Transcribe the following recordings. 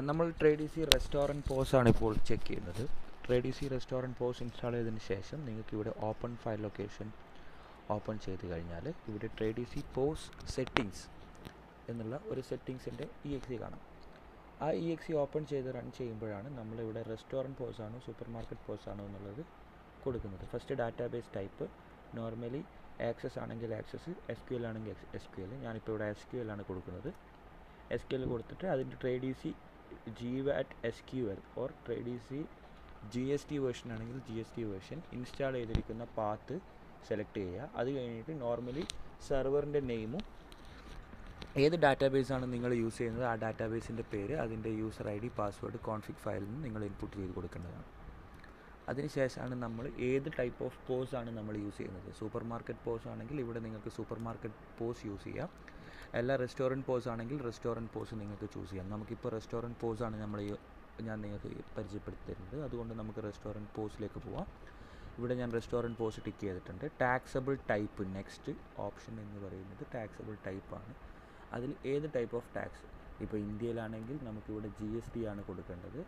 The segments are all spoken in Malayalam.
നമ്മൾ ട്രേഡിസി റെസ്റ്റോറൻറ്റ് പോസ് ആണ് ഇപ്പോൾ ചെക്ക് ചെയ്യുന്നത്. ട്രേഡിസി റെസ്റ്റോറൻറ്റ് പോസ് ഇൻസ്റ്റാൾ ചെയ്തതിന് ശേഷം നിങ്ങൾക്ക് ഇവിടെ ഓപ്പൺ ഫയൽ ലൊക്കേഷൻ ഓപ്പൺ ചെയ്ത് കഴിഞ്ഞാൽ ഇവിടെ ട്രേഡിസി പോസ് സെറ്റിങ്സ് എന്നുള്ള ഒരു സെറ്റിങ്സിൻ്റെ EXE കാണാം. ആ EXE ഓപ്പൺ ചെയ്ത് റൺ ചെയ്യുമ്പോഴാണ് നമ്മളിവിടെ റെസ്റ്റോറൻറ്റ് പോസ് ആണോ സൂപ്പർ മാർക്കറ്റ് പോസ് ആണോ എന്നുള്ളത് കൊടുക്കുന്നത്. First database type normally access ആണെങ്കിൽ ആക്സസ്, SQL ആണെങ്കിൽ SQL. ഞാനിപ്പോൾ ഇവിടെ SQL ആണ് കൊടുക്കുന്നത്. SQL കൊടുത്തിട്ട് അതിൻ്റെ ട്രേഡിസി GWAT SQL ഓർ ട്രേഡിസി GST വേർഷൻ ആണെങ്കിൽ GST വേർഷൻ ഇൻസ്റ്റാൾ ചെയ്തിരിക്കുന്ന പാത്ത് സെലക്ട് ചെയ്യുക. അത് കഴിഞ്ഞിട്ട് നോർമലി സെർവറിൻ്റെ നെയിമും ഏത് ഡാറ്റാബേസാണ് നിങ്ങൾ യൂസ് ചെയ്യുന്നത് ആ ഡാറ്റാബേസിൻ്റെ പേര്, അതിൻ്റെ യൂസർ ID, പാസ്വേഡ് കോൺഫിഗ് ഫയലിൽ നിന്ന് നിങ്ങൾ ഇൻപുട്ട് ചെയ്ത് കൊടുക്കേണ്ടതാണ്. അതിനുശേഷമാണ് നമ്മൾ ഏത് ടൈപ്പ് ഓഫ് പോസ് ആണ് നമ്മൾ യൂസ് ചെയ്യുന്നത്. സൂപ്പർ മാർക്കറ്റ് പോസ് ആണെങ്കിൽ ഇവിടെ നിങ്ങൾക്ക് സൂപ്പർ മാർക്കറ്റ് പോസ് യൂസ് ചെയ്യാം. എല്ലാ റെസ്റ്റോറൻറ്റ് പോസ് ആണെങ്കിൽ റെസ്റ്റോറൻറ്റ് പോസ് നിങ്ങൾക്ക് ചൂസ് ചെയ്യാം. നമുക്കിപ്പോൾ റെസ്റ്റോറൻറ്റ് പോസാണ് ഞാൻ നിങ്ങൾക്ക് പരിചയപ്പെടുത്തി തരുന്നത്. അതുകൊണ്ട് നമുക്ക് റെസ്റ്റോറൻറ്റ് പോസിലേക്ക് പോവാം. ഇവിടെ ഞാൻ റെസ്റ്റോറൻറ്റ് പോസ് ടിക്ക് ചെയ്തിട്ടുണ്ട്. ടാക്സബിൾ ടൈപ്പ് നെക്സ്റ്റ് ഓപ്ഷൻ എന്ന് പറയുന്നത് ടാക്സബിൾ ടൈപ്പാണ്. അതിൽ ഏത് ടൈപ്പ് ഓഫ് ടാക്സ്, ഇപ്പോൾ ഇന്ത്യയിലാണെങ്കിൽ നമുക്കിവിടെ GST ആണ് കൊടുക്കേണ്ടത്.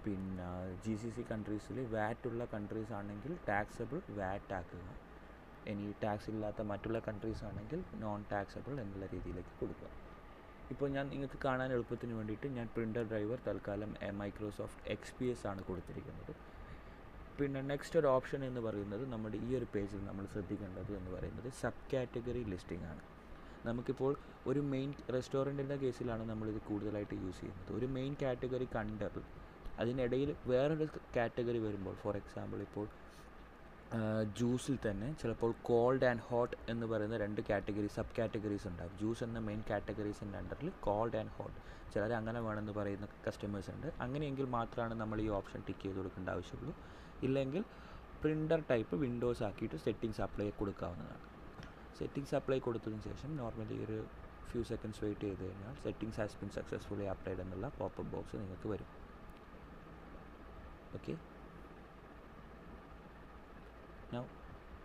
പിന്നെ GCC കൺട്രീസിൽ VAT ഉള്ള കൺട്രീസ് ആണെങ്കിൽ ടാക്സബിൾ VAT ആക്കുക. ഇനി ടാക്സ് ഇല്ലാത്ത മറ്റുള്ള കൺട്രീസ് ആണെങ്കിൽ നോൺ ടാക്സബിൾ എന്നുള്ള രീതിയിലേക്ക് കൊടുക്കുക. ഇപ്പോൾ ഞാൻ നിങ്ങൾക്ക് കാണാൻ എളുപ്പത്തിന് വേണ്ടിയിട്ട് ഞാൻ പ്രിൻ്റർ ഡ്രൈവർ തൽക്കാലം മൈക്രോസോഫ്റ്റ് XPS ആണ് കൊടുത്തിരിക്കുന്നത്. പിന്നെ നെക്സ്റ്റ് ഒരു ഓപ്ഷൻ എന്ന് പറയുന്നത് നമ്മുടെ ഈ ഒരു പേജിൽ നമ്മൾ ശ്രദ്ധിക്കേണ്ടത് എന്ന് പറയുന്നത് സബ് കാറ്റഗറി ലിസ്റ്റിംഗ് ആണ്. നമുക്കിപ്പോൾ ഒരു മെയിൻ റെസ്റ്റോറൻറ്റിൻ്റെ കേസിലാണ് നമ്മളിത് കൂടുതലായിട്ട് യൂസ് ചെയ്യുന്നത്. ഒരു മെയിൻ കാറ്റഗറി കണ്ടത് അതിനിടയിൽ വേറൊരു കാറ്റഗറി വരുമ്പോൾ, ഫോർ എക്സാമ്പിൾ ഇപ്പോൾ ജ്യൂസിൽ തന്നെ ചിലപ്പോൾ കോൾഡ് ആൻഡ് ഹോട്ട് എന്ന് പറയുന്ന രണ്ട് സബ് കാറ്റഗറീസ് ഉണ്ടാകും. ജ്യൂസ് എന്ന മെയിൻ കാറ്റഗറീസിൻ്റെ അണ്ടറിൽ കോൾഡ് ആൻഡ് ഹോട്ട് ചിലർ അങ്ങനെ വേണമെന്ന് പറയുന്ന കസ്റ്റമേഴ്സ് ഉണ്ട്. അങ്ങനെയെങ്കിൽ മാത്രമാണ് നമ്മൾ ഈ ഓപ്ഷൻ ടിക്ക് ചെയ്ത് കൊടുക്കേണ്ട ആവശ്യമുള്ളൂ. ഇല്ലെങ്കിൽ പ്രിൻ്റർ ടൈപ്പ് വിൻഡോസ് ആക്കിയിട്ട് സെറ്റിങ്സ് അപ്ലൈ കൊടുക്കാവുന്നതാണ്. സെറ്റിങ്സ് അപ്ലൈ കൊടുത്തതിന് ശേഷം നോർമലി ഒരു ഫ്യൂ സെക്കൻഡ്സ് വെയിറ്റ് ചെയ്ത് കഴിഞ്ഞാൽ settings has been successfully applied എന്നുള്ള പോപ്പപ്പ് ബോക്സ് നിങ്ങൾക്ക് വരും. ഓക്കെ,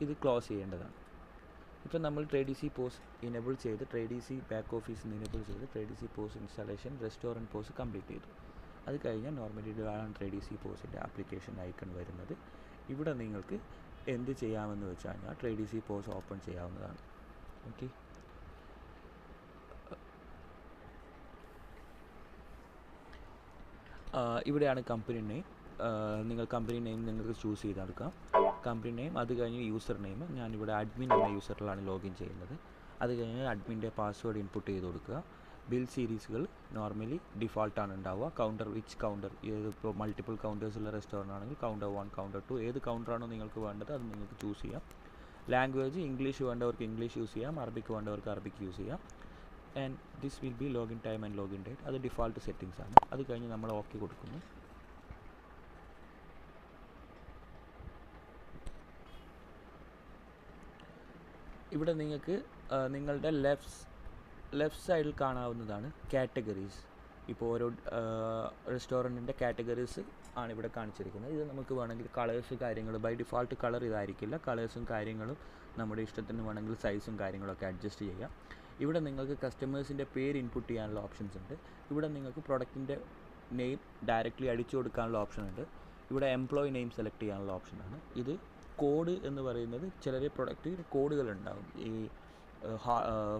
ഇത് ക്ലോസ് ചെയ്യേണ്ടതാണ്. ഇപ്പോൾ നമ്മൾ ട്രേഡിസി പോസ് ഇനേബിൾ ചെയ്ത് ട്രേഡിസി ബാക്ക് ഓഫീസിൽ ഇനേബിൾ ചെയ്ത് ട്രേഡിസി POS installation restaurant POS complete ചെയ്തു. അത് കഴിഞ്ഞാൽ നോർമലി ഇതാണ് ട്രേഡിസി പോസിൻ്റെ ആപ്ലിക്കേഷൻ ഐക്കൺ വരുന്നത്. ഇവിടെ നിങ്ങൾക്ക് എന്ത് ചെയ്യാമെന്ന് വെച്ച് കഴിഞ്ഞാൽ ട്രേഡിസി പോസ് ഓപ്പൺ ചെയ്യാവുന്നതാണ്. ഓക്കെ, ഇവിടെയാണ് കമ്പനി നെയിം. നിങ്ങൾ കമ്പനി നെയിം നിങ്ങൾക്ക് ചൂസ് ചെയ്തെടുക്കാം. കമ്പനി നെയിം, അത് കഴിഞ്ഞ് യൂസർ നെയിം. ഞാനിവിടെ അഡ്മിൻ എന്ന യൂസറിലാണ് ലോഗിൻ ചെയ്യുന്നത്. അത് കഴിഞ്ഞ് അഡ്മിൻ്റെ പാസ്വേഡ് ഇൻപുട്ട് ചെയ്ത് കൊടുക്കുക. ബിൽ സീരീസുകൾ നോർമലി ഡിഫോൾട്ടാണ് ഉണ്ടാവുക. കൗണ്ടർ ഇപ്പോൾ മൾട്ടിപ്പിൾ കൗണ്ടേഴ്സുള്ള റെസ്റ്റോറൻ്റ് ആണെങ്കിൽ കൗണ്ടർ 1, കൗണ്ടർ 2 ഏത് കൗണ്ടറാണോ നിങ്ങൾക്ക് വേണ്ടത് അത് നിങ്ങൾക്ക് ചൂസ് ചെയ്യാം. ലാംഗ്വേജ് ഇംഗ്ലീഷ് വേണ്ടവർക്ക് ഇംഗ്ലീഷ് യൂസ് ചെയ്യാം, അറബിക്ക് വേണ്ടവർക്ക് അറബിക്ക് യൂസ് ചെയ്യാം. And this will be login time and login date. അത് ഡിഫോൾട്ട് സെറ്റിങ്സ് ആണ്. അത് കഴിഞ്ഞ് നമ്മൾ ഓക്കെ കൊടുക്കുന്നു. ഇവിടെ നിങ്ങൾക്ക് നിങ്ങളുടെ ലെഫ്റ്റ് സൈഡിൽ കാണാവുന്നതാണ് കാറ്റഗറീസ്. ഇപ്പോൾ ഓരോ റെസ്റ്റോറൻറ്റിൻ്റെ കാറ്റഗറീസ് ആണ് ഇവിടെ കാണിച്ചിരിക്കുന്നത്. ഇത് നമുക്ക് വേണമെങ്കിൽ കളേഴ്സ് കാര്യങ്ങൾ ബൈ ഡിഫോൾട്ട് കളർ ഇതായിരിക്കില്ല. കളേഴ്സും കാര്യങ്ങളും നമ്മുടെ ഇഷ്ടത്തിന് വേണമെങ്കിൽ സൈസും കാര്യങ്ങളൊക്കെ അഡ്ജസ്റ്റ് ചെയ്യാം. ഇവിടെ നിങ്ങൾക്ക് കസ്റ്റമേഴ്സിൻ്റെ പേര് ഇൻപുട്ട് ചെയ്യാനുള്ള ഓപ്ഷൻസ് ഉണ്ട്. ഇവിടെ നിങ്ങൾക്ക് പ്രൊഡക്റ്റിൻ്റെ നെയിം ഡയറക്റ്റ്ലി അടിച്ചു കൊടുക്കാനുള്ള ഓപ്ഷൻ ഉണ്ട്. ഇവിടെ എംപ്ലോയി നെയിം സെലക്ട് ചെയ്യാനുള്ള ഓപ്ഷനാണ്. ഇത് കോഡ് എന്ന് പറയുന്നത് ചിലർ പ്രൊഡക്റ്റ് കോഡുകളുണ്ടാകും. ഈ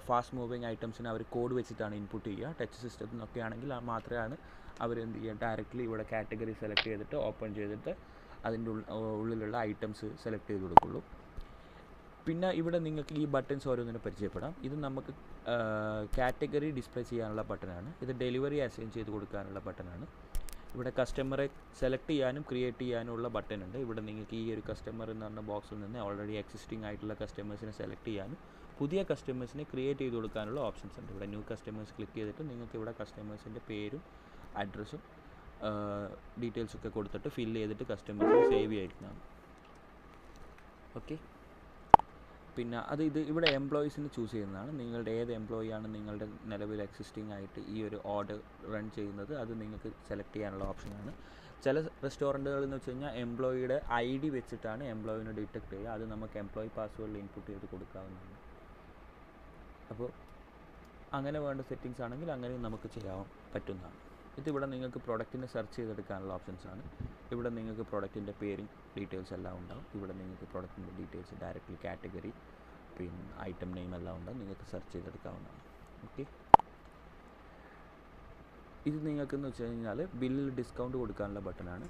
ഫാസ്റ്റ് മൂവിങ് ഐറ്റംസിന് അവർ കോഡ് വെച്ചിട്ടാണ് ഇൻപുട്ട് ചെയ്യുക. ടച്ച് സിസ്റ്റത്തിനൊക്കെ ആണെങ്കിൽ മാത്രമാണ് അവർ എന്ത് ചെയ്യുക, ഡയറക്റ്റ്ലി ഇവിടെ കാറ്റഗറി സെലക്ട് ചെയ്തിട്ട് ഓപ്പൺ ചെയ്തിട്ട് അതിൻ്റെ ഉള്ളിലുള്ള ഐറ്റംസ് സെലക്ട് ചെയ്ത് കൊടുക്കുള്ളൂ. പിന്നെ ഇവിടെ നിങ്ങൾക്ക് ഈ ബട്ടൺസ് ഓരോന്നിനും പരിചയപ്പെടാം. ഇത് നമുക്ക് കാറ്റഗറി ഡിസ്പ്ലേ ചെയ്യാനുള്ള ബട്ടനാണ്. ഇത് ഡെലിവറി അസൈൻ ചെയ്ത് കൊടുക്കാനുള്ള ബട്ടനാണ്. ഇവിടെ കസ്റ്റമറെ സെലക്ട് ചെയ്യാനും ക്രിയേറ്റ് ചെയ്യാനുമുള്ള ബട്ടൺ ഉണ്ട്. ഇവിടെ നിങ്ങൾക്ക് ഈ ഒരു കസ്റ്റമർ എന്ന് പറഞ്ഞ ബോക്സിൽ നിന്ന് ഓൾറെഡി എക്സിസ്റ്റിംഗ് ആയിട്ടുള്ള കസ്റ്റമേഴ്സിനെ സെലക്ട് ചെയ്യാനും പുതിയ കസ്റ്റമേഴ്സിനെ ക്രിയേറ്റ് ചെയ്ത് കൊടുക്കാനുള്ള ഓപ്ഷൻസ് ഉണ്ട്. ഇവിടെ ന്യൂ കസ്റ്റമേഴ്സ് ക്ലിക്ക് ചെയ്തിട്ട് നിങ്ങൾക്ക് ഇവിടെ കസ്റ്റമേഴ്സിൻ്റെ പേരും അഡ്രസ്സും ഡീറ്റെയിൽസൊക്കെ കൊടുത്തിട്ട് ഫില്ല് ചെയ്തിട്ട് കസ്റ്റമേഴ്സിന് സേവ് ചെയ്യുന്നതാണ്. ഓക്കെ, പിന്നെ ഇവിടെ എംപ്ലോയീസിന് ചൂസ് ചെയ്യുന്നതാണ്. നിങ്ങളുടെ ഏത് എംപ്ലോയി ആണ് നിങ്ങളുടെ നിലവിൽ എക്സിസ്റ്റിംഗ് ആയിട്ട് ഈ ഒരു ഓർഡർ റൺ ചെയ്യുന്നത് അത് നിങ്ങൾക്ക് സെലക്ട് ചെയ്യാനുള്ള ഓപ്ഷനാണ്. ചില റെസ്റ്റോറൻറ്റുകൾ എന്ന് വെച്ച് കഴിഞ്ഞാൽ എംപ്ലോയിയുടെ ID വെച്ചിട്ടാണ് എംപ്ലോയിനെ ഡിറ്റക്ട് ചെയ്യുക. അത് നമുക്ക് എംപ്ലോയി പാസ്വേഡിൽ ഇൻപുട്ട് ചെയ്ത് കൊടുക്കാവുന്നതാണ്. അപ്പോൾ അങ്ങനെ വേണ്ട സെറ്റിങ്സ് ആണെങ്കിൽ അങ്ങനെയും നമുക്ക് ചെയ്യാൻ പറ്റുന്നതാണ്. ഇതിവിടെ നിങ്ങൾക്ക് പ്രൊഡക്റ്റിനെ സെർച്ച് ചെയ്തെടുക്കാനുള്ള ഓപ്ഷൻസാണ്. ഇവിടെ നിങ്ങൾക്ക് പ്രൊഡക്റ്റിൻ്റെ പേരും ഡീറ്റെയിൽസ് എല്ലാം ഉണ്ടാവും. ഇവിടെ നിങ്ങൾക്ക് പ്രൊഡക്റ്റിൻ്റെ ഡീറ്റെയിൽസ് ഡയറക്റ്റ്ലി കാറ്റഗറി പിന്നെ ഐറ്റം നെയിം എല്ലാം ഉണ്ടാവും, നിങ്ങൾക്ക് സെർച്ച് ചെയ്തെടുക്കാവുന്നതാണ്. ഓക്കെ, ഇത് നിങ്ങൾക്കെന്ന് വെച്ച് കഴിഞ്ഞാൽ ബില്ലിൽ ഡിസ്കൗണ്ട് കൊടുക്കാനുള്ള ബട്ടണാണ്.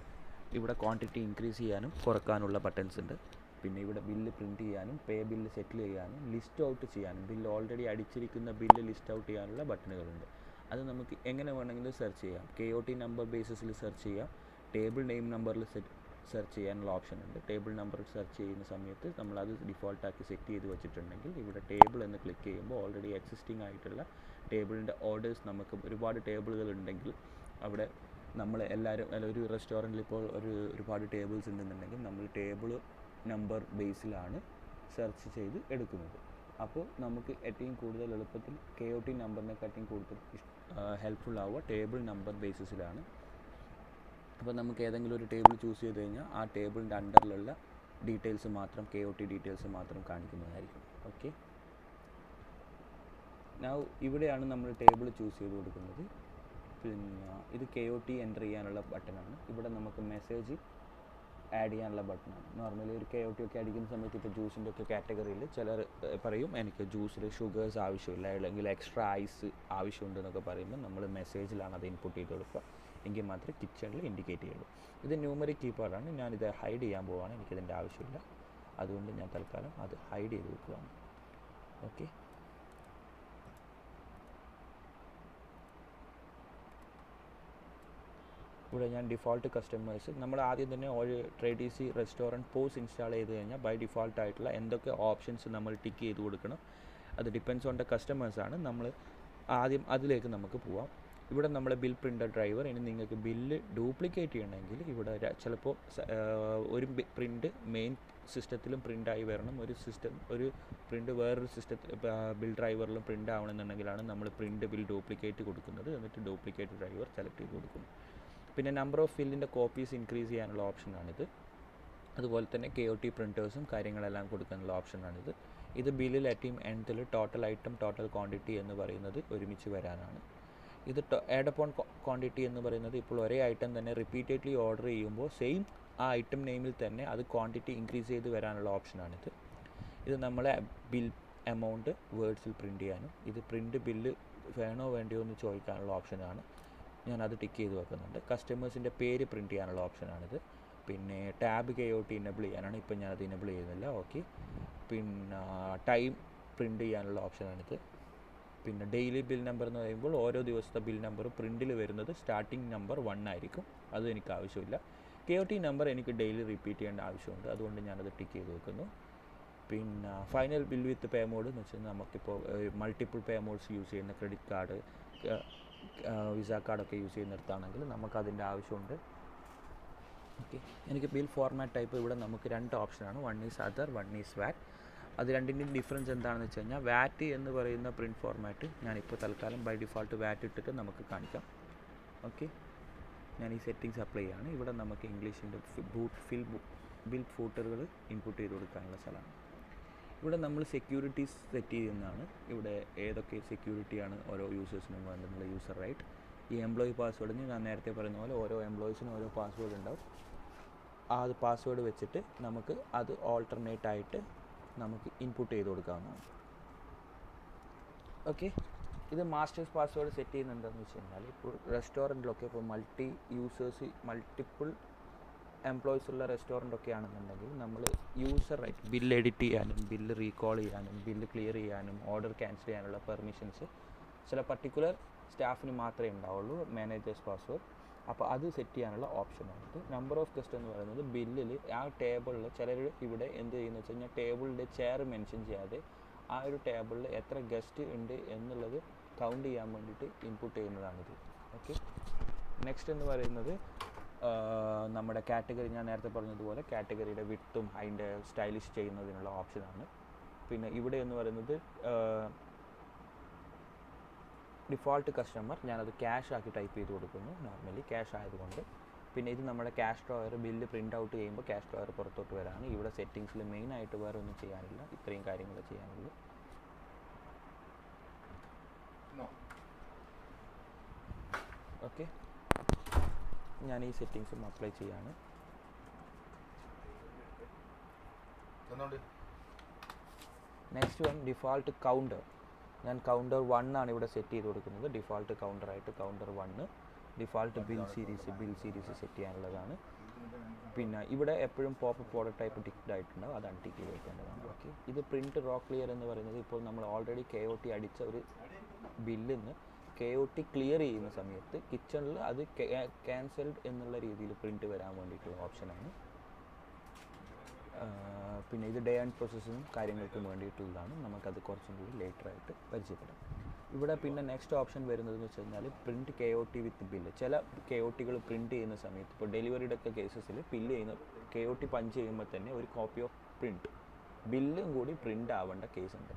ഇവിടെ ക്വാണ്ടിറ്റി ഇൻക്രീസ് ചെയ്യാനും കുറക്കാനുള്ള ബട്ടൺസ് ഉണ്ട്. പിന്നെ ഇവിടെ ബില്ല് പ്രിൻറ്റ് ചെയ്യാനും പേ ബില്ല് സെറ്റിൽ ചെയ്യാനും ലിസ്റ്റ് ഔട്ട് ചെയ്യാനും ബില്ല് ഓൾറെഡി അടിച്ചിരിക്കുന്ന ബില്ല് ലിസ്റ്റ് ഔട്ട് ചെയ്യാനുള്ള ബട്ടണുകളുണ്ട്. അത് നമുക്ക് എങ്ങനെ വേണമെങ്കിലും സെർച്ച് ചെയ്യാം. KOT നമ്പർ ബേസിസിൽ സെർച്ച് ചെയ്യാം, ടേബിൾ നെയിം നമ്പറിൽ സെർച്ച് ചെയ്യാനുള്ള ഓപ്ഷൻ ഉണ്ട്. ടേബിൾ നമ്പർ സെർച്ച് ചെയ്യുന്ന സമയത്ത് നമ്മളത് ഡിഫോൾട്ടാക്കി സെറ്റ് ചെയ്ത് വെച്ചിട്ടുണ്ടെങ്കിൽ ഇവിടെ ടേബിൾ എന്ന് ക്ലിക്ക് ചെയ്യുമ്പോൾ ഓൾറെഡി എക്സിസ്റ്റിംഗ് ആയിട്ടുള്ള ടേബിളിൻ്റെ ഓർഡേഴ്സ്, നമുക്ക് ഒരുപാട് ടേബിളുകൾ ഉണ്ടെങ്കിൽ അവിടെ നമ്മൾ എല്ലാവരും ഒരു റെസ്റ്റോറൻറ്റിൽ ഇപ്പോൾ ഒരുപാട് ടേബിൾസ് ഉണ്ടെന്നുണ്ടെങ്കിൽ നമ്മൾ ടേബിൾ നമ്പർ ബേസിലാണ് സെർച്ച് ചെയ്ത് എടുക്കുന്നത്. അപ്പോൾ നമുക്ക് ഏറ്റവും കൂടുതൽ എളുപ്പത്തിൽ KOT നമ്പറിനെക്കാട്ടിയും കൂടുതൽ ഹെൽപ്ഫുൾ ആവുക ടേബിൾ നമ്പർ ബേസിസിലാണ്. അപ്പോൾ നമുക്ക് ഏതെങ്കിലും ഒരു ടേബിൾ ചൂസ് ചെയ്ത് കഴിഞ്ഞാൽ ആ ടേബിളിൻ്റെ അണ്ടറിലുള്ള ഡീറ്റെയിൽസ് മാത്രം, KOT ഡീറ്റെയിൽസ് മാത്രം കാണിക്കുന്നതായിരിക്കും. ഓക്കെ, നൗ ഇവിടെയാണ് നമ്മൾ ടേബിൾ ചൂസ് ചെയ്ത് കൊടുക്കുന്നത്. പിന്നെ ഇത് KOT എൻ്റർ ചെയ്യാനുള്ള ബട്ടണാണ്. ഇവിടെ നമുക്ക് മെസ്സേജ് ആഡ് ചെയ്യാനുള്ള ബട്ടണാണ്. നോർമലി ഒരു KOT ഒക്കെ അടിക്കുന്ന സമയത്ത് ഇപ്പോൾ ജ്യൂസിൻ്റെ ഒക്കെ കാറ്റഗറിയിൽ ചിലർ പറയും എനിക്ക് ജ്യൂസിൽ ഷുഗേഴ്സ് ആവശ്യമില്ല അല്ലെങ്കിൽ എക്സ്ട്രാ ഐസ് ആവശ്യമുണ്ടെന്നൊക്കെ പറയുമ്പോൾ നമ്മൾ മെസ്സേജിലാണ് അത് ഇൻപുട്ട് ചെയ്ത് കൊടുക്കുക, എങ്കിൽ മാത്രമേ കിച്ചണിൽ ഇൻഡിക്കേറ്റ് ചെയ്യുള്ളൂ. ഇത് ന്യൂമറിക് കീപാഡാണ്. ഞാനിത് ഹൈഡ് ചെയ്യാൻ പോവുകയാണ്, എനിക്കിതിൻ്റെ ആവശ്യമില്ല. അതുകൊണ്ട് ഞാൻ തൽക്കാലം അത് ഹൈഡ് ചെയ്ത് വെക്കുകയാണ്. ഓക്കെ, ഇവിടെ ഞാൻ ഡിഫോൾട്ട് കസ്റ്റമേഴ്സ്, നമ്മൾ ആദ്യം തന്നെ ഒരു TradeEasy റെസ്റ്റോറൻറ്റ് POS ഇൻസ്റ്റാൾ ചെയ്ത് കഴിഞ്ഞാൽ ബൈ ഡിഫോൾട്ട് ആയിട്ടുള്ള എന്തൊക്കെ ഓപ്ഷൻസ് നമ്മൾ ടിക്ക് ചെയ്ത് കൊടുക്കണം, അത് ഡിപ്പെൻസ് ഓൺ ദ കസ്റ്റമേഴ്സാണ്. നമ്മൾ ആദ്യം അതിലേക്ക് നമുക്ക് പോവാം. ഇവിടെ നമ്മൾ ബിൽ പ്രിൻ്റർ ഡ്രൈവർ. ഇനി നിങ്ങൾക്ക് ബില്ല് ഡ്യൂപ്ലിക്കേറ്റ് ചെയ്യണമെങ്കിൽ ഇവിടെ ചിലപ്പോൾ ഒരു പ്രിൻ്റ് മെയിൻ സിസ്റ്റത്തിലും പ്രിൻ്റായി വരണം, ഒരു പ്രിൻ്റ് വേറൊരു സിസ്റ്റത്തിൽ ബിൽ ഡ്രൈവറിലും പ്രിൻ്റ് ആവണമെന്നുണ്ടെങ്കിലാണ് നമ്മൾ പ്രിൻ്റ് ബിൽ ഡ്യൂപ്ലിക്കേറ്റ് കൊടുക്കുന്നത്. എന്നിട്ട് ഡ്യൂപ്ലിക്കേറ്റ് ഡ്രൈവർ സെലക്ട് ചെയ്ത് കൊടുക്കും. പിന്നെ നമ്പർ ഓഫ് ഫില്ലിൻ്റെ കോപ്പീസ് ഇൻക്രീസ് ചെയ്യാനുള്ള ഓപ്ഷനാണിത്. അതുപോലെ തന്നെ KOT പ്രിൻറ്റേഴ്സും കാര്യങ്ങളെല്ലാം കൊടുക്കാനുള്ള ഓപ്ഷനാണിത്. ഇത് ബില്ലിൽ ഏറ്റവും എൻഡിൽ ടോട്ടൽ ഐറ്റം ടോട്ടൽ ക്വാണ്ടിറ്റി എന്ന് പറയുന്നത് ഒരുമിച്ച് വരാനാണ്. ഇത് ആഡ് അപ്പോൺ ക്വാണ്ടിറ്റി എന്ന് പറയുന്നത് ഇപ്പോൾ ഒരേ ഐറ്റം തന്നെ റിപ്പീറ്റഡ്ലി ഓർഡർ ചെയ്യുമ്പോൾ സെയിം ആ ഐറ്റം നെയിമിൽ തന്നെ അത് ക്വാണ്ടിറ്റി ഇൻക്രീസ് ചെയ്ത് വരാനുള്ള ഓപ്ഷനാണിത്. ഇത് നമ്മളെ ബിൽ എമൗണ്ട് വേർഡ്സിൽ പ്രിൻ്റ് ചെയ്യാനും ഇത് പ്രിൻ്റ് ബില്ല് വേണോ വേണ്ടയോ എന്ന് ചോദിക്കാനുള്ള ഓപ്ഷനാണ്. ഞാനത് ടിക്ക് ചെയ്ത് വെക്കുന്നുണ്ട്. കസ്റ്റമേഴ്സിൻ്റെ പേര് പ്രിൻ്റ് ചെയ്യാനുള്ള ഓപ്ഷനാണിത്. പിന്നെ ടാബ് KOT ഇനബിൾ ചെയ്യാനാണ്, ഇപ്പം ഞാനത് ഇനബിൾ ചെയ്യുന്നില്ല. ഓക്കെ, പിന്നെ ടൈം പ്രിൻ്റ് ചെയ്യാനുള്ള ഓപ്ഷനാണിത്. പിന്നെ ഡെയിലി ബിൽ നമ്പർ എന്ന് പറയുമ്പോൾ ഓരോ ദിവസത്തെ ബിൽ നമ്പർ പ്രിൻറ്റിൽ വരുന്നത് സ്റ്റാർട്ടിംഗ് നമ്പർ 1 ആയിരിക്കും, അത് എനിക്ക് ആവശ്യമില്ല. KOT നമ്പർ എനിക്ക് ഡെയിലി റിപ്പീറ്റ് ചെയ്യേണ്ട ആവശ്യമുണ്ട്, അതുകൊണ്ട് ഞാനത് ടിക്ക് ചെയ്ത് വെക്കുന്നു. പിന്നെ ഫൈനൽ ബിൽ വിത്ത് പേ മോഡ് എന്ന് വെച്ചാൽ നമുക്കിപ്പോൾ മൾട്ടിപ്പിൾ പേ മോഡ്സ് യൂസ് ചെയ്യുന്ന ക്രെഡിറ്റ് കാർഡ്, വിസ കാർഡൊക്കെ യൂസ് ചെയ്യുന്നിടത്താണെങ്കിൽ നമുക്കതിൻ്റെ ആവശ്യമുണ്ട്. ഓക്കെ, എനിക്ക് ബിൽ ഫോർമാറ്റ് ടൈപ്പ് ഇവിടെ നമുക്ക് 2 ഓപ്ഷനാണ്. 1 ഈസ് അതർ, 1 ഈസ് VAT. അത് രണ്ടിൻ്റെയും ഡിഫറൻസ് എന്താണെന്ന് വെച്ച് കഴിഞ്ഞാൽ VAT എന്ന് പറയുന്ന പ്രിൻറ്റ് ഫോർമാറ്റ് ഞാനിപ്പോൾ തൽക്കാലം ബൈ ഡിഫോൾട്ട് VAT ഇട്ടിട്ട് നമുക്ക് കാണിക്കാം. ഓക്കെ, ഞാൻ ഈ സെറ്റിങ്സ് അപ്ലൈ ചെയ്യാണ്. ഇവിടെ നമുക്ക് ഇംഗ്ലീഷിൻ്റെ ബിൽ ഫൂട്ടറുകൾ ഇൻപുട്ട് ചെയ്ത് കൊടുക്കാനുള്ള സ്ഥലമാണ്. ഇവിടെ നമ്മൾ സെക്യൂരിറ്റീസ് സെറ്റ് ചെയ്യുന്നതാണ്. ഇവിടെ ഏതൊക്കെ സെക്യൂരിറ്റിയാണ് ഓരോ യൂസേഴ്സിനും വേണ്ടുന്നുള്ള യൂസർ റൈറ്റ്. ഈ എംപ്ലോയി പാസ്വേഡിന് ഞാൻ നേരത്തെ പറയുന്ന പോലെ ഓരോ എംപ്ലോയീസിനും ഓരോ പാസ്വേഡ് ഉണ്ടാവും. ആ പാസ്വേഡ് വെച്ചിട്ട് നമുക്ക് അത് ഓൾട്ടർനേറ്റ് ആയിട്ട് നമുക്ക് ഇൻപുട്ട് ചെയ്ത് കൊടുക്കാവുന്നതാണ്. ഓക്കെ, ഇത് മാസ്റ്റേഴ്സ് പാസ്വേഡ് സെറ്റ് ചെയ്യുന്നുണ്ടെന്ന് വെച്ച് കഴിഞ്ഞാൽ ഇപ്പോൾ റെസ്റ്റോറൻറ്റിലൊക്കെ ഇപ്പോൾ മൾട്ടിപ്പിൾ എംപ്ലോയീസ് ഉള്ള റെസ്റ്റോറൻറ്റൊക്കെ ആണെന്നുണ്ടെങ്കിൽ നമ്മൾ യൂസർ റൈറ്റ് ബില്ല് എഡിറ്റ് ചെയ്യാനും ബില്ല് റീകോൾ ചെയ്യാനും ബില്ല് ക്ലിയർ ചെയ്യാനും ഓർഡർ ക്യാൻസൽ ചെയ്യാനുള്ള പെർമിഷൻസ് ചില പർട്ടിക്കുലർ സ്റ്റാഫിന് മാത്രമേ ഉണ്ടാവുള്ളൂ, മാനേജേഴ്സ് പാസ്വേഡ്. അപ്പോൾ അത് സെറ്റ് ചെയ്യാനുള്ള ഓപ്ഷനാണിത്. നമ്പർ ഓഫ് ഗസ്റ്റ് എന്ന് പറയുന്നത് ബില്ലിൽ ആ ടേബിളിൽ ചിലർ ഇവിടെ എന്ത് ചെയ്യുന്നത് വെച്ച് കഴിഞ്ഞാൽ ടേബിളിൻ്റെ ചെയർ മെൻഷൻ ചെയ്യാതെ ആ ഒരു ടേബിളിൽ എത്ര ഗസ്റ്റ് ഉണ്ട് എന്നുള്ളത് കൗണ്ട് ചെയ്യാൻ വേണ്ടിയിട്ട് ഇൻപുട്ട് ചെയ്യുന്നതാണിത്. ഓക്കെ, നെക്സ്റ്റ് എന്ന് പറയുന്നത് നമ്മുടെ കാറ്റഗറി, ഞാൻ നേരത്തെ പറഞ്ഞതുപോലെ കാറ്റഗറിയുടെ വിഡ്ത്തും അതിൻ്റെ സ്റ്റൈലിഷ് ചെയ്യുന്നതിനുള്ള ഓപ്ഷനാണ്. പിന്നെ ഇവിടെ എന്ന് പറയുന്നത് ഡിഫോൾട്ട് കസ്റ്റമർ, ഞാനത് ക്യാഷ് ആക്കി ടൈപ്പ് ചെയ്ത് കൊടുക്കുന്നു, നോർമലി ക്യാഷ് ആയതുകൊണ്ട്. പിന്നെ ഇത് നമ്മുടെ cash drawer, bill print out ചെയ്യുമ്പോൾ ക്യാഷ് ഡ്രോയർ പുറത്തോട്ട് വരാണ്. ഇവിടെ സെറ്റിങ്സിൽ മെയിനായിട്ട് വേറെ ഒന്നും ചെയ്യാനില്ല, ഇത്രയും കാര്യങ്ങൾ ചെയ്യാനുള്ളൂ. ഓക്കെ, ഞാൻ ഈ സെറ്റിങ്സും അപ്ലൈ ചെയ്യാണ്. Next one default counter. ഞാൻ കൗണ്ടർ 1 ആണ് ഇവിടെ സെറ്റ് ചെയ്ത് കൊടുക്കുന്നത്. ഡിഫാൾട്ട് കൗണ്ടറായിട്ട് counter 1. Default bill series set ചെയ്യാനുള്ളതാണ്. പിന്നെ ഇവിടെ എപ്പോഴും പോപ്പപ്പ് ഓർഡർ ടൈപ്പ് ടിക്ഡ് ആയിട്ടുണ്ടാവും, അത് അൺടിക്ക് ചെയ്ത് വെക്കേണ്ടതാണ്. ഓക്കെ, ഇത് പ്രിൻറ്റ് റോ ക്ലിയർ എന്ന് പറയുന്നത് ഇപ്പോൾ നമ്മൾ ഓൾറെഡി KOT അടിച്ച ഒരു ബില്ലിൽ നിന്ന് KOT ക്ലിയർ ചെയ്യുന്ന സമയത്ത് കിച്ചണിൽ അത് ക്യാൻസൽഡ് എന്നുള്ള രീതിയിൽ പ്രിൻറ്റ് വരാൻ വേണ്ടിയിട്ടുള്ള ഓപ്ഷനാണ്. പിന്നെ ഇത് ഡേ ആൻഡ് പ്രോസസ്സിനും കാര്യങ്ങൾക്കും വേണ്ടിയിട്ടുള്ളതാണ്. നമുക്കത് കുറച്ചും കൂടി ലേറ്ററായിട്ട് പരിചയപ്പെടാം. ഇവിടെ പിന്നെ നെക്സ്റ്റ് ഓപ്ഷൻ വരുന്നതെന്ന് വെച്ച് കഴിഞ്ഞാൽ പ്രിൻറ്റ് KOT വിത്ത് ബില്ല്. ചില KOTകൾ പ്രിൻറ്റ് ചെയ്യുന്ന സമയത്ത് ഇപ്പോൾ ഡെലിവറിയുടെ ഒക്കെ കേസസിൽ ബില്ല് ചെയ്യുന്ന KOT പഞ്ച് ചെയ്യുമ്പോൾ തന്നെ ഒരു കോപ്പി ഓഫ് പ്രിൻറ്റ് ബില്ലും കൂടി പ്രിൻ്റ് ആവേണ്ട കേസുണ്ട്.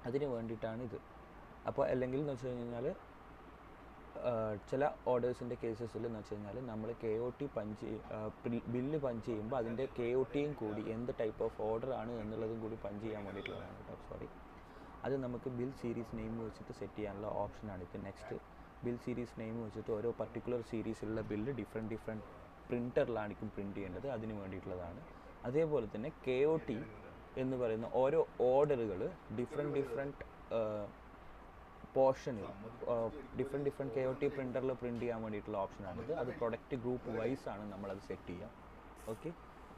അതിന് വേണ്ടിയിട്ടാണ് ഇത്. അപ്പോൾ അല്ലെങ്കിൽ എന്ന് വെച്ച് കഴിഞ്ഞാൽ ചില ഓർഡേഴ്സിൻ്റെ കേസസിൽ എന്ന് വെച്ച് കഴിഞ്ഞാൽ നമ്മൾ KOT ബില്ല് പഞ്ച് ചെയ്യുമ്പോൾ അതിൻ്റെ KOTയും കൂടി എന്ത് ടൈപ്പ് ഓഫ് ഓർഡർ ആണ് എന്നുള്ളതും കൂടി പഞ്ച് ചെയ്യാൻ വേണ്ടിയിട്ടുള്ളതാണ് കേട്ടോ. സോറി, അത് നമുക്ക് ബിൽ സീരീസ് നെയിം വെച്ചിട്ട് സെറ്റ് ചെയ്യാനുള്ള ഓപ്ഷനാണ് ഇത്. നെക്സ്റ്റ് ബിൽ സീരീസ് നെയിം വെച്ചിട്ട് ഓരോ പർട്ടിക്കുലർ സീരീസിലുള്ള ബില്ല് ഡിഫറെൻറ്റ് പ്രിൻറ്ററിലായിരിക്കും പ്രിൻറ്റ് ചെയ്യേണ്ടത്, അതിന് വേണ്ടിയിട്ടുള്ളതാണ്. അതേപോലെ തന്നെ KOT എന്ന് പറയുന്ന ഓരോ ഓർഡറുകൾ ഡിഫറെൻറ്റ് പോർഷനിൽ ഡിഫറെൻറ്റ് KOT പ്രിൻ്ററിൽ പ്രിൻറ്റ് ചെയ്യാൻ വേണ്ടിയിട്ടുള്ള ഓപ്ഷനാണിത്. അത് പ്രൊഡക്റ്റ് ഗ്രൂപ്പ് വൈസ് ആണ് നമ്മളത് സെറ്റ് ചെയ്യുക. ഓക്കെ,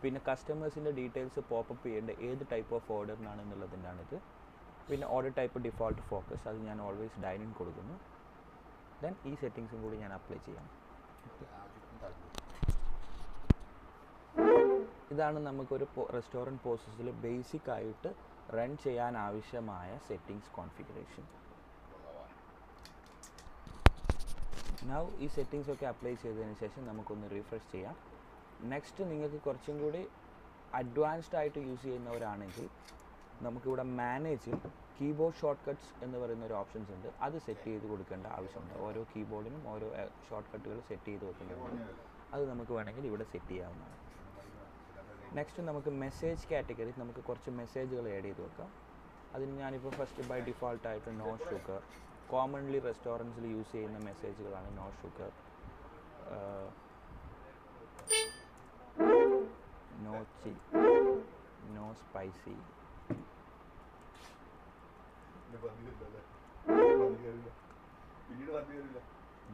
പിന്നെ കസ്റ്റമേഴ്സിൻ്റെ ഡീറ്റെയിൽസ് പോപ്പപ്പ് ചെയ്യേണ്ട ഏത് ടൈപ്പ് ഓഫ് ഓർഡറിനാണെന്നുള്ളതിനാണിത്. പിന്നെ ഓർഡർ ടൈപ്പ് ഡിഫോൾട്ട് ഫോക്കസ്, അത് ഞാൻ ഓൾവേസ് ഡൈനിങ് കൊടുക്കുന്നു. ദെൻ ഈ സെറ്റിങ്സും കൂടി ഞാൻ അപ്ലൈ ചെയ്യാം. ഇതാണ് നമുക്കൊരു റെസ്റ്റോറൻറ്റ് പ്രോസസ്സിൽ ബേസിക് ആയിട്ട് റൺ ചെയ്യാൻ ആവശ്യമായ സെറ്റിങ്സ് കോൺഫിഗറേഷൻ. നൗ ഈ സെറ്റിങ്സ് ഒക്കെ അപ്ലൈ ചെയ്തതിന് ശേഷം നമുക്കൊന്ന് റീഫ്രഷ് ചെയ്യാം. നെക്സ്റ്റ് നിങ്ങൾക്ക് കുറച്ചും കൂടി അഡ്വാൻസ്ഡ് ആയിട്ട് യൂസ് ചെയ്യുന്നവരാണെങ്കിൽ നമുക്കിവിടെ മാനേജിൽ കീബോർഡ് ഷോർട്ട് കട്ട്സ് എന്ന് പറയുന്ന ഒരു ഓപ്ഷൻസ് ഉണ്ട്. അത് സെറ്റ് ചെയ്ത് കൊടുക്കേണ്ട ആവശ്യമുണ്ട്. ഓരോ കീബോർഡിനും ഓരോ ഷോർട്ട് കട്ടുകൾ സെറ്റ് ചെയ്ത് വെക്കേണ്ടതുണ്ട്. അത് നമുക്ക് വേണമെങ്കിൽ ഇവിടെ സെറ്റ് ചെയ്യാവുന്നതാണ്. നെക്സ്റ്റ് നമുക്ക് മെസ്സേജ് കാറ്റഗറി, നമുക്ക് കുറച്ച് മെസ്സേജുകൾ ആഡ് ചെയ്ത് വെക്കാം. അതിന് ഞാനിപ്പോൾ ഫസ്റ്റ് ബൈ ഡിഫോൾട്ടായിട്ട് നോ ഷുഗർ, കോമൺലി റെസ്റ്റോറൻറ്റ്സിൽ യൂസ് ചെയ്യുന്ന മെസ്സേജുകളാണ് no sugar, no chilli, no spicy,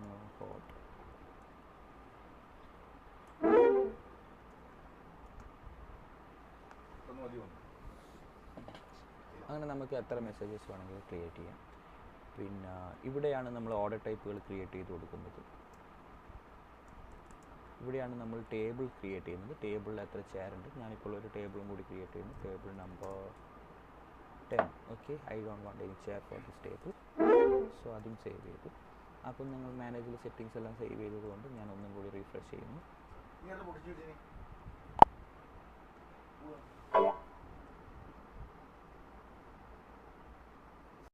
no hot. അങ്ങനെ നമുക്ക് എത്ര മെസ്സേജസ് വേണമെങ്കിലും ക്രിയേറ്റ് ചെയ്യാം. പിന്നെ ഇവിടെയാണ് നമ്മൾ ഓർഡർ ടൈപ്പുകൾ ക്രിയേറ്റ് ചെയ്ത് കൊടുക്കുന്നത്. ഇവിടെയാണ് നമ്മൾ ടേബിൾ ക്രിയേറ്റ് ചെയ്യുന്നത്. ടേബിളിൽ എത്ര ചെയർ ഉണ്ട്, ഞാനിപ്പോൾ ഒരു ടേബിളും കൂടി ക്രിയേറ്റ് ചെയ്യുന്നു. Table number 10. Okay, I don't want any chair for this table. So അതും സേവ് ചെയ്തു. അപ്പം ഞങ്ങൾ മാനേജിൽ സെറ്റിങ്സ് എല്ലാം സേവ് ചെയ്തതുകൊണ്ട് ഞാൻ ഒന്നും കൂടി റീഫ്രഷ് ചെയ്യുന്നു.